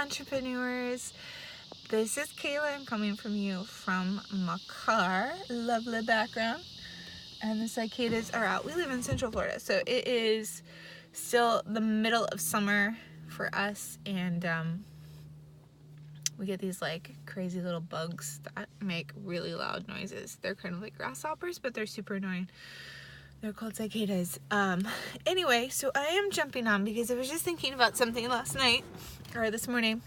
entrepreneurs. This is Kayla. I'm coming from you from my car. Lovely background. And the cicadas are out. We live in Central Florida, so it is still the middle of summer for us, and we get these like crazy little bugs that make really loud noises. They're kind of like grasshoppers, but they're super annoying. They're called cicadas. Anyway, so I am jumping on because I was just thinking about something last night or this morning.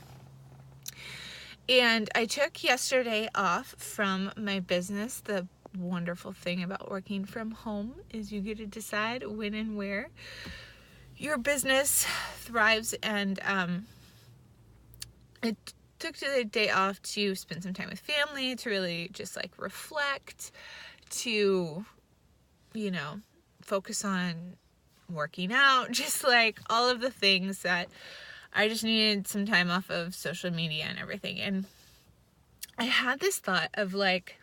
And I took yesterday off from my business. The wonderful thing about working from home is you get to decide when and where your business thrives. And I took the day off to spend some time with family, to really just like reflect, to focus on working out, just like all of the things that I just needed some time off of social media and everything. And I had this thought of like,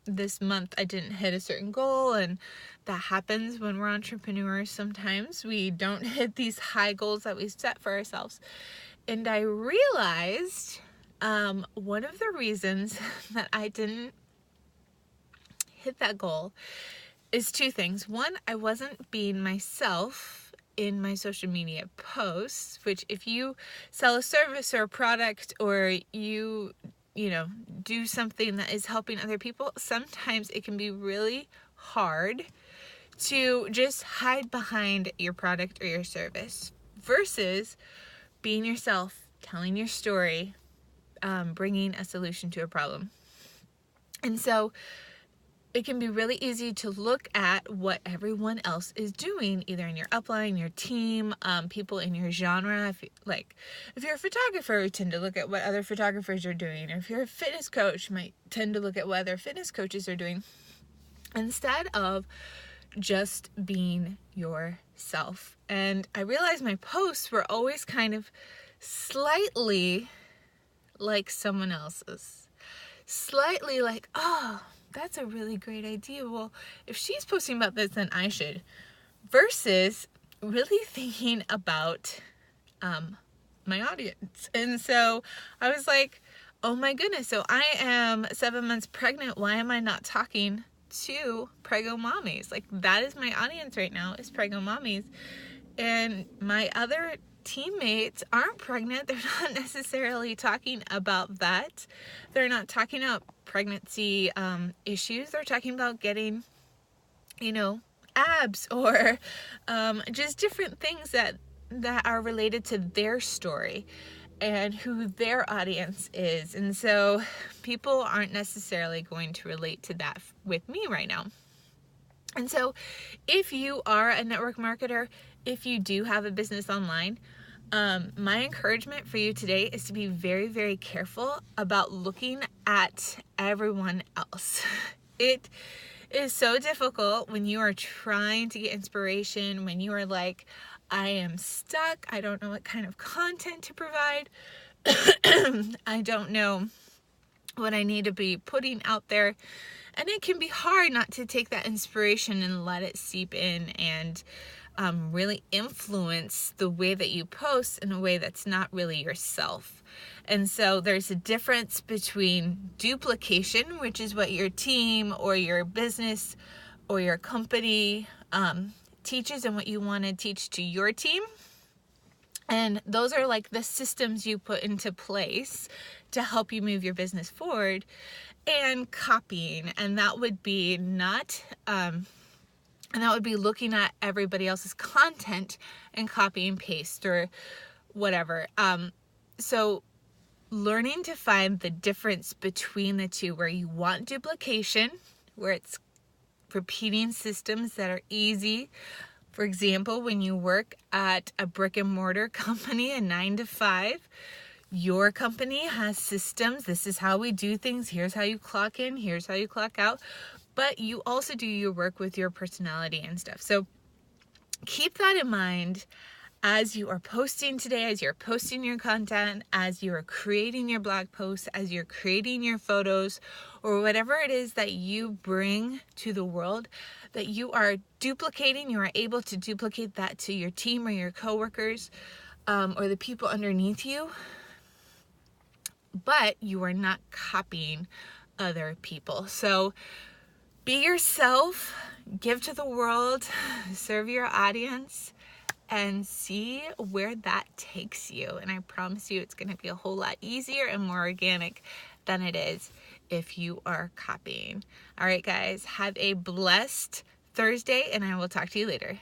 this month I didn't hit a certain goal, and that happens when we're entrepreneurs. Sometimes we don't hit these high goals that we set for ourselves. And I realized one of the reasons that I didn't hit that goal is two things. One, I wasn't being myself in my social media posts, which if you sell a service or a product, or you do something that is helping other people, sometimes it can be really hard to just hide behind your product or your service versus being yourself, telling your story, bringing a solution to a problem. And so it can be really easy to look at what everyone else is doing, either in your upline, your team, people in your genre. If you're a photographer, you tend to look at what other photographers are doing. Or if you're a fitness coach, you might tend to look at what other fitness coaches are doing, instead of just being yourself. And I realized my posts were always kind of slightly like someone else's. Slightly like, oh, that's a really great idea. Well, if she's posting about this, then I should. Versus really thinking about my audience. And so I was like, oh my goodness. So I am 7 months pregnant. Why am I not talking to preggo mommies? Like, that is my audience right now, is preggo mommies. And my other teammates aren't pregnant. They're not necessarily talking about that. They're not talking about pregnancy issues. They're talking about getting, abs, or just different things that are related to their story and who their audience is. And so people aren't necessarily going to relate to that with me right now. And so if you are a network marketer, if you do have a business online, my encouragement for you today is to be very, very careful about looking at everyone else. It is so difficult when you are trying to get inspiration, when you are like, I am stuck. I don't know what kind of content to provide. I don't know what I need to be putting out there. And it can be hard not to take that inspiration and let it seep in and really influence the way that you post in a way that's not really yourself. And so there's a difference between duplication, which is what your team or your business or your company teaches and what you want to teach to your team. And those are like the systems you put into place to help you move your business forward, and copying. And that would be looking at everybody else's content and copy and paste or whatever. So learning to find the difference between the two, where you want duplication, where it's repeating systems that are easy. For example, when you work at a brick and mortar company, a 9-to-5, your company has systems. This is how we do things. Here's how you clock in. Here's how you clock out. But you also do your work with your personality and stuff. So keep that in mind as you are posting today, as you're posting your content, as you are creating your blog posts, as you're creating your photos, or whatever it is that you bring to the world, that you are duplicating, you are able to duplicate that to your team or your coworkers, or the people underneath you. but you are not copying other people. So be yourself, give to the world, serve your audience, and see where that takes you. And I promise you it's going to be a whole lot easier and more organic than it is if you are copying. All right, guys, have a blessed Thursday, and I will talk to you later.